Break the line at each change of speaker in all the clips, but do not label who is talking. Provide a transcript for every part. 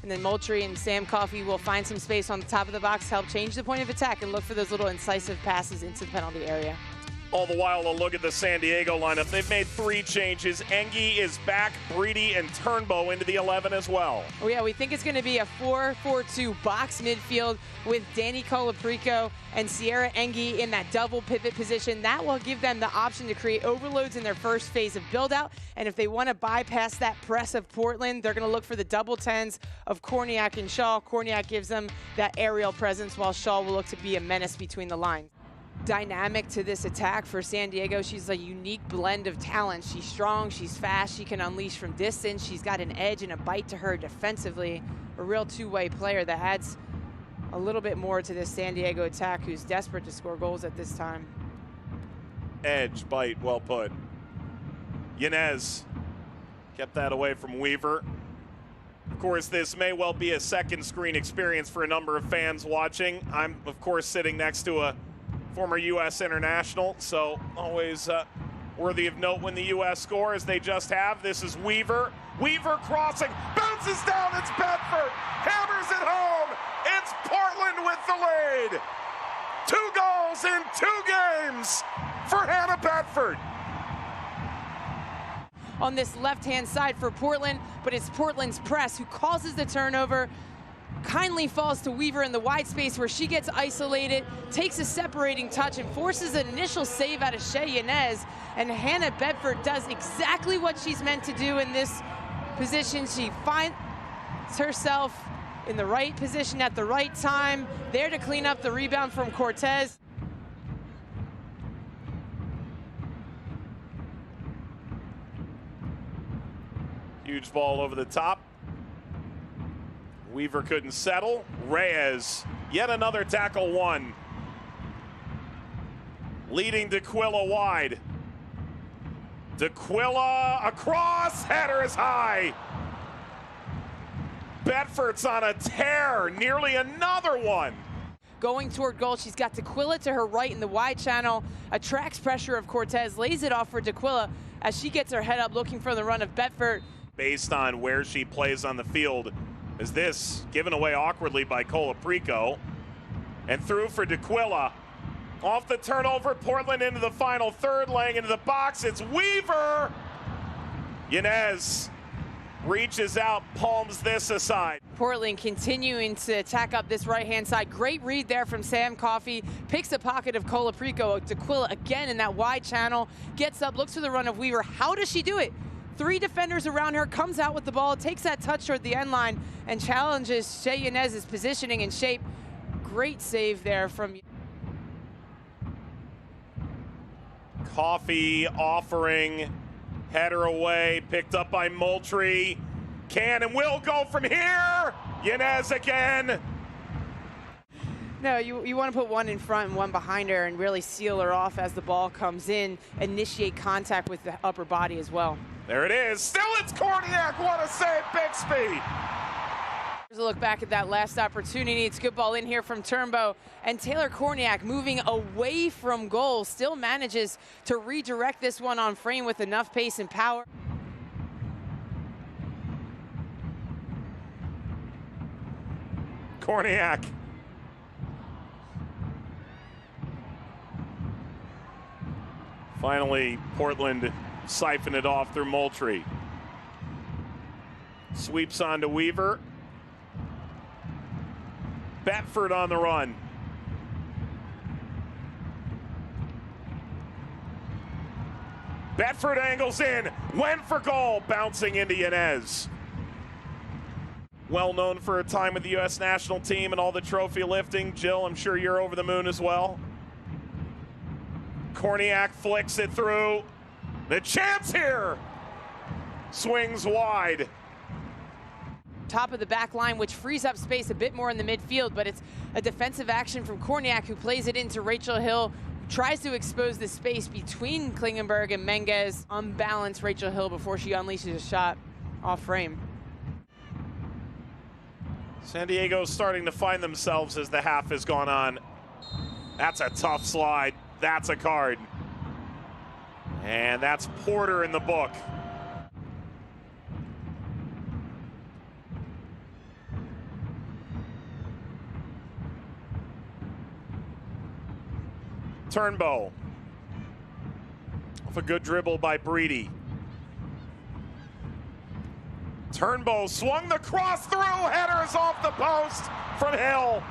And then Moultrie and Sam Coffey will find some space on the top of the box, help change the point of attack, and look for those little incisive passes into the penalty area.
All the while, a look at the San Diego lineup. They've made 3 changes. Engie is back, Breedy and Turnbow into the 11 as well.
Oh yeah, we think it's going to be a 4-4-2 box midfield with Danny Colaprico and Sierra Engie in that double pivot position. That will give them the option to create overloads in their first phase of build-out. And if they want to bypass that press of Portland, they're going to look for the double 10s of Kornieck and Shaw. Kornieck gives them that aerial presence, while Shaw will look to be a menace between the lines. Dynamic to this attack for San Diego. She's a unique blend of talent. She's strong, she's fast, she can unleash from distance. She's got an edge and a bite to her defensively. A real two-way player that adds a little bit more to this San Diego attack, who's desperate to score goals at this time.
Edge, bite, well put. Yanez kept that away from Weaver. Of course, this may well be a second screen experience for a number of fans watching. I'm, of course, sitting next to a former U.S. international, so always worthy of note when the U.S. score, as they just have. This is Weaver. Weaver crossing, bounces down, it's Bedford, hammers it home. It's Portland with the lead. 2 goals in 2 games for Hannah Bedford.
On this left-hand side for Portland, but it's Portland's press who causes the turnover. Kindly falls to Weaver in the wide space where she gets isolated, takes a separating touch and forces an initial save out of Shea Yanez. And Hannah Bedford does exactly what she's meant to do in this position. She finds herself in the right position at the right time, there to clean up the rebound from Cortez.
Huge ball over the top. Weaver couldn't settle. Reyes, yet another tackle won. Leading D'Aquila wide. D'Aquila across, header is high. Bedford's on a tear, nearly another one.
Going toward goal, she's got D'Aquila to her right in the wide channel, attracts pressure of Cortez, lays it off for D'Aquila as she gets her head up looking for the run of Bedford.
Based on where she plays on the field, is this given away awkwardly by Colaprico, and through for D'Aquila. Off the turnover, Portland into the final third, laying into the box. It's Weaver. Yanez reaches out, palms this aside.
Portland continuing to attack up this right-hand side. Great read there from Sam Coffey. Picks a pocket of Colaprico. D'Aquila again in that wide channel. Gets up, looks for the run of Weaver. How does she do it? 3 defenders around her, comes out with the ball, takes that touch toward the end line, and challenges Shea Yanez's positioning and shape. Great save there from
Coffey offering, header away, picked up by Moultrie. Can and will go from here. Yanez again.
No, you want to put one in front and one behind her and really seal her off as the ball comes in, initiate contact with the upper body as well.
There it is. Still it's Kornieck. What a save, Bixby.
Here's a look back at that last opportunity. It's good ball in here from Turnbow, and Taylor Kornieck moving away from goal still manages to redirect this one on frame with enough pace and power.
Kornieck. Finally, Portland siphon it off through Moultrie. Sweeps on to Weaver. Bedford on the run. Bedford angles in, went for goal, bouncing into Yanez. Well known for a time with the U.S. national team and all the trophy lifting. Jill, I'm sure you're over the moon as well. Kornieck flicks it through. The chance here. Swings wide.
Top of the back line, which frees up space a bit more in the midfield, but it's a defensive action from Kornieck, who plays it into Rachel Hill, tries to expose the space between Klingenberg and Menges. Unbalanced Rachel Hill before she unleashes a shot off frame.
San Diego's starting to find themselves as the half has gone on. That's a tough slide. That's a card. And that's Porter in the book. Turnbow. Off a good dribble by Breedy. Turnbow swung the cross through, headers off the post from Hill.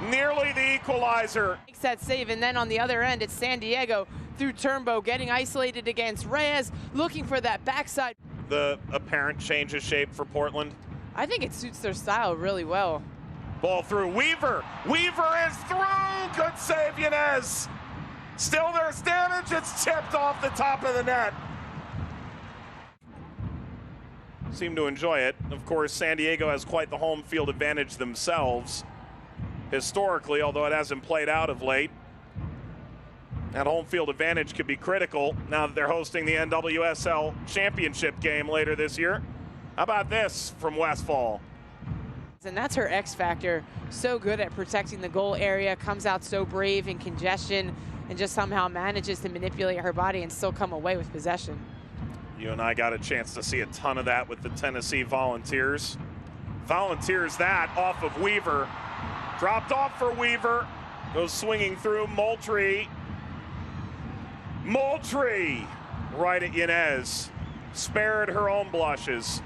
Nearly the equalizer.
Makes that save, and then on the other end, it's San Diego through Turnbow, getting isolated against Reyes, looking for that backside.
The apparent change of shape for Portland.
I think it suits their style really well.
Ball through Weaver. Weaver is through. Good save, Yanez. Still there's damage. It's tipped off the top of the net. Seem to enjoy it. Of course, San Diego has quite the home field advantage themselves historically, although it hasn't played out of late. That home field advantage could be critical now that they're hosting the NWSL Championship game later this year. How about this from Westfall?
And that's her X factor. So good at protecting the goal area, comes out so brave in congestion, and just somehow manages to manipulate her body and still come away with possession.
You and I got a chance to see a ton of that with the Tennessee Volunteers. Volunteers that off of Weaver. Dropped off for Weaver. Goes swinging through Moultrie. Moultrie right at Yanez. Spared her own blushes.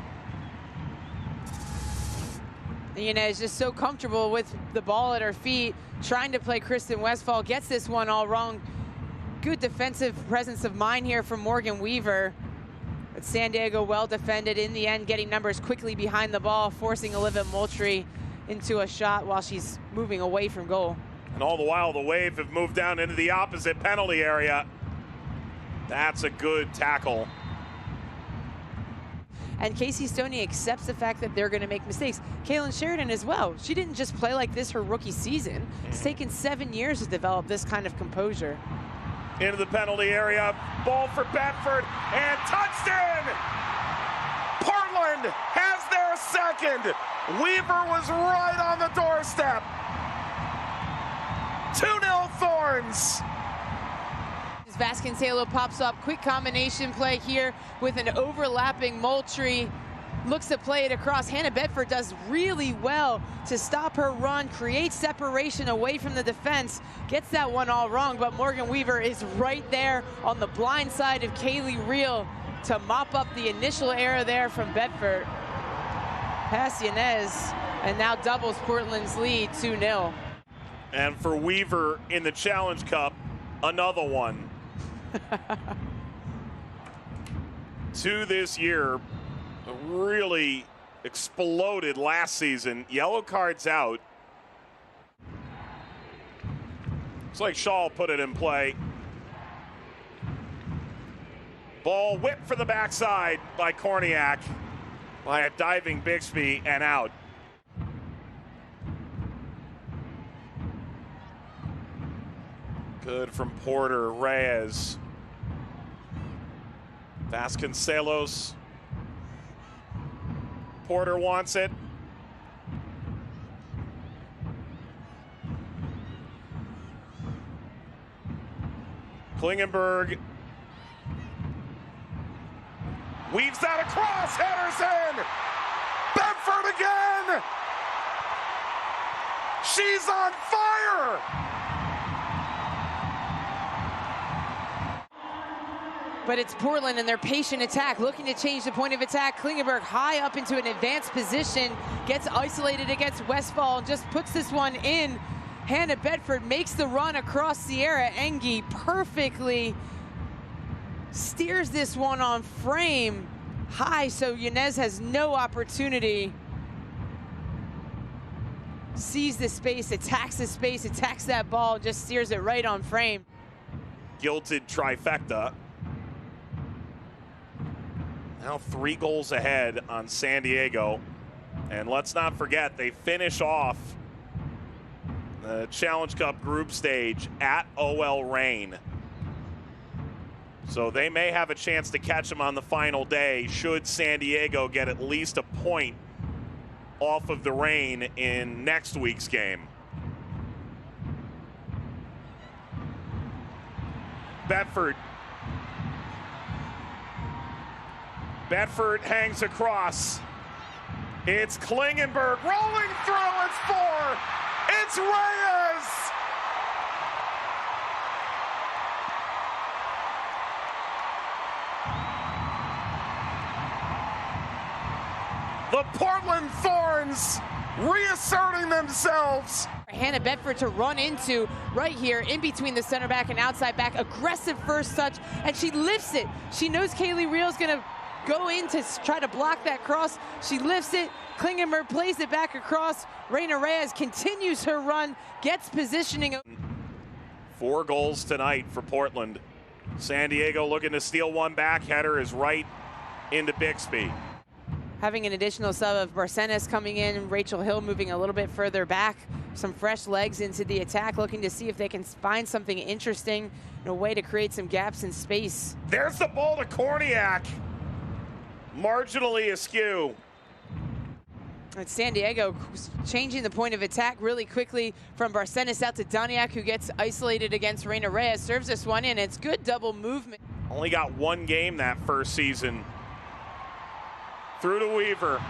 Yanez just so comfortable with the ball at her feet, trying to play Kristen Westfall, gets this one all wrong. Good defensive presence of mind here from Morgan Weaver. But San Diego well defended in the end, getting numbers quickly behind the ball, forcing Olivia Moultrie into a shot while she's moving away from goal.
And all the while, the Wave have moved down into the opposite penalty area. That's a good tackle.
And Casey Stoney accepts the fact that they're going to make mistakes. Kaylin Sheridan as well. She didn't just play like this her rookie season. It's taken 7 years to develop this kind of composure.
Into the penalty area, ball for Bedford, and touchdown! Portland has their second. Weaver was right on the doorstep. 2-0 Thorns.
Vasconcelo pops up, quick combination play here with an overlapping Moultrie. Looks to play it across. Hannah Bedford does really well to stop her run, create separation away from the defense, gets that one all wrong, but Morgan Weaver is right there on the blind side of Kaylee Reel to mop up the initial error there from Bedford. Pass Yanez, and now doubles Portland's lead 2-0.
And for Weaver in the Challenge Cup, another one. 2 this year. Really exploded last season. Yellow cards out. Looks like Shaw put it in play. Ball whipped for the backside by Kornieck by a diving Bixby and out. Good from Porter. Reyes. Vasconcelos. Porter wants it. Klingenberg weaves that across. Headers in. Bedford again. She's on fire.
But it's Portland and their patient attack, looking to change the point of attack. Klingenberg high up into an advanced position, gets isolated against Westfall, and just puts this one in. Hannah Bedford makes the run across Sierra Engie perfectly. Steers this one on frame high, so Yanez has no opportunity. Sees the space, attacks that ball, just steers it right on frame.
Gilded trifecta. Now 3 goals ahead on San Diego. And let's not forget, they finish off the Challenge Cup group stage at OL Reign. So they may have a chance to catch them on the final day should San Diego get at least a point off of the Reign in next week's game. Bedford. Bedford hangs across. It's Klingenberg rolling through. It's 4. It's Reyes. The Portland Thorns reasserting themselves.
Hannah Bedford to run into right here in between the center back and outside back. Aggressive first touch, and she lifts it. She knows Kaylee Reel's going to go in to try to block that cross. She lifts it. Klingenberg plays it back across. Reyes continues her run, gets positioning.
4 goals tonight for Portland. San Diego looking to steal one back. Header is right into Bixby.
Having an additional sub of Barcenas coming in, Rachel Hill moving a little bit further back. Some fresh legs into the attack, looking to see if they can find something interesting and a way to create some gaps in space.
There's the ball to Kornieck. Marginally askew.
And San Diego changing the point of attack really quickly from Barcenas out to Doniak, who gets isolated against Reyes. Serves this one in. It's good double movement.
Only got 1 game that first season. Through to Weaver.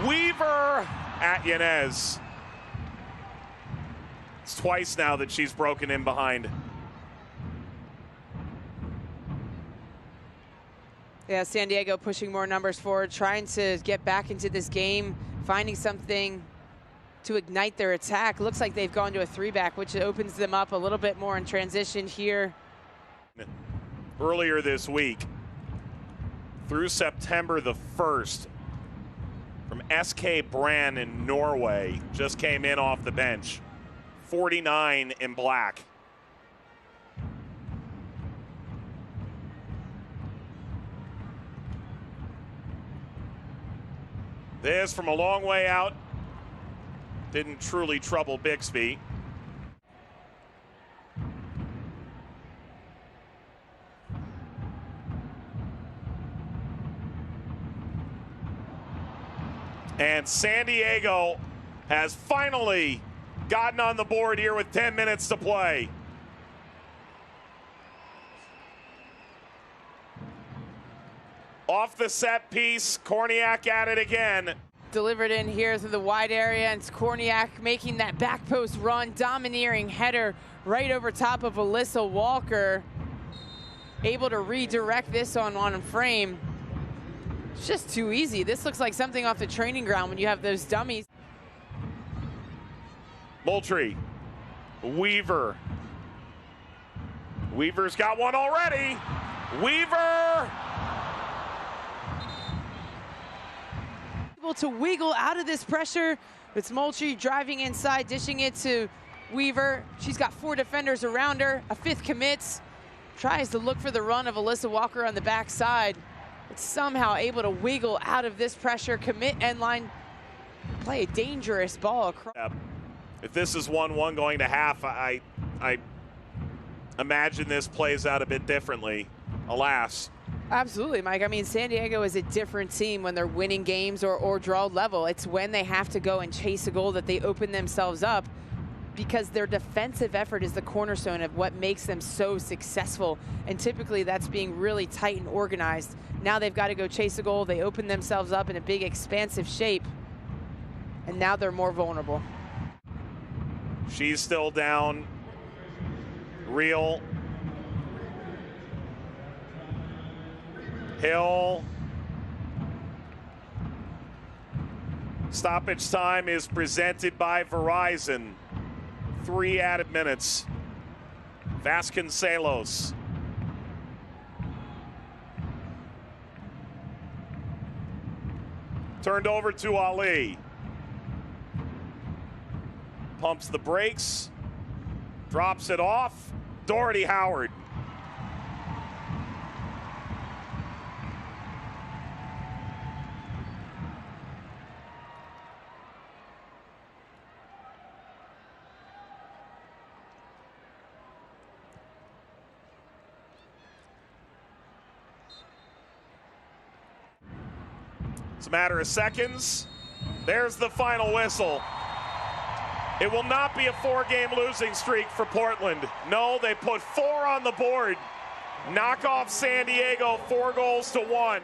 Weaver at Yanez. It's twice now that she's broken in behind.
Yeah, San Diego pushing more numbers forward, trying to get back into this game, finding something to ignite their attack. Looks like they've gone to a 3-back, which opens them up a little bit more in transition here.
Earlier this week, through September the 1st, from SK Brann in Norway, just came in off the bench. 49 in black. This from a long way out. Didn't truly trouble Bixby. And San Diego has finally gotten on the board here with 10 minutes to play. Off the set piece, Kornieck at it again.
Delivered in here through the wide area, and it's Kornieck making that back post run, domineering header right over top of Alyssa Walker. Able to redirect this on frame. It's just too easy. This looks like something off the training ground when you have those dummies.
Moultrie, Weaver. Weaver's got one already. Weaver!
Able to wiggle out of this pressure. It's Moultrie driving inside, dishing it to Weaver. She's got 4 defenders around her. A 5th commits. Tries to look for the run of Alyssa Walker on the backside. But somehow able to wiggle out of this pressure, commit end line, play a dangerous ball across.
If this is 1-1 going to half, I imagine this plays out a bit differently, alas.
Absolutely, Mike. I mean, San Diego is a different team when they're winning games or draw level. It's when they have to go and chase a goal that they open themselves up, because their defensive effort is the cornerstone of what makes them so successful. And typically that's being really tight and organized. Now they've got to go chase a goal. They open themselves up in a big expansive shape, and now they're more vulnerable.
She's still down. Real. Hill. Stoppage time is presented by Verizon. 3 added minutes. Vasconcelos. Turned over to Ali. Pumps the brakes. Drops it off. Doherty Howard. It's a matter of seconds. There's the final whistle. It will not be a 4-game losing streak for Portland. No, they put 4 on the board. Knock off San Diego 4-1.